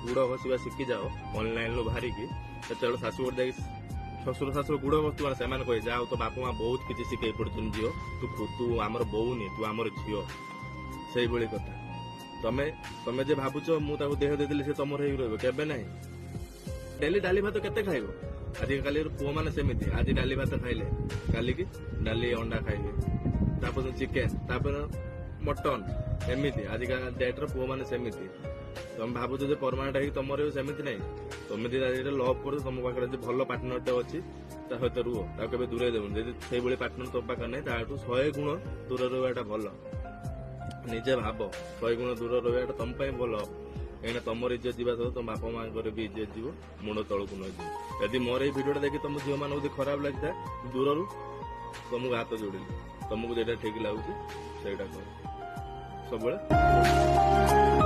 गुड़ घषा शिखी जाओ ऑनलाइन लो बाहर की सेतବେଳେ ଶାଶୁଘର ଯାଇକି ଶ୍ୱଶୁର ଶାଶୁର ଗୁଡ଼ ଘଷୁଥିବ ନା ସେମାନେ କହେ ଯାଅ ତୋ ବାପା ମା ବହୁତ କିଛି ଶିଖେଇ ପଡୁଛନ୍ତି ଝିଅ ତୁ ଆମର ବୋଉନି ତୁ ଆମର ଝିଅ ସେଇଭଳି କଥା ତମେ ତମେ ଯେ ଭାବୁଛ ମୁଁ ତାକୁ ଦେହ ଦେଇଦେଲି ସେ ତମର ହେଇକି ରହିବ କେବେ ନାହିଁ ଡେଲି ଡାଲି ଭାତ କେତେ ଖାଇବ ଆଜିକାଲି ପୁଅ ମାନେ ସେମିତି ଆଜି ଡାଲି ଭାତ ଖାଇଲେ କାଲିକି ଡାଲି ଅଣ୍ଡା ଖାଇଲେ ତାପରେ ଚିକେନ ତାପରେ ମଟନ ଏମିତି ଆଜିକା ଡେଟ୍ର ପୁଅ ମାନେ ସେମିତି ତମେ ଭାବୁଛ ଯେ ପରମାନେଣ୍ଟ ହେଇକି ତମର ସେମିତି ନାହିଁ ତମେ ଯଦି ଲଭ୍ କରୁଛ ତମ ପାଖରେ ଯଦି ଭଲ ପାର୍ଟନରଟେ ଅଛି ତା ସହିତ ରୁହ ତାକୁ କେବେ ଦୂରେଇ ଦେବନି ଯଦି ସେଇଭଳି ପାର୍ଟନର ତମ ପାଖରେ ନାହିଁ ତାଠୁ 100 ଗୁଣ ଦୂର ରହିବାଟା ଭଲ ନିଜେ ଭାବ 100 ଗୁଣ ଦୂର ରହିବାଟା ତମ ପାଇଁ ଭଲ କାହିଁକିନା ତମର ଇଜ୍ଜତ ଯିବା ସହ ତମ ବାପା ମାଙ୍କର ବି ଇଜ୍ଜତ ଯିବ ମୁଣ୍ଡ ତଳକୁ ନ ଯିବ ଯଦି ମୋର ଏଇ ଭିଡିଓଟା ଦେଖି ତମ ଝିଅ ମାନଙ୍କୁ ଯଦି ଖରାପ ଲାଗିଥାଏ ଦୂରରୁ ତମକୁ ହାତ ଯୋଡ଼ିଲି ତମକୁ ଯେଟା ଠିକ ଲାଗୁଛି ସେଇଟା କର ସବୁବେଳେ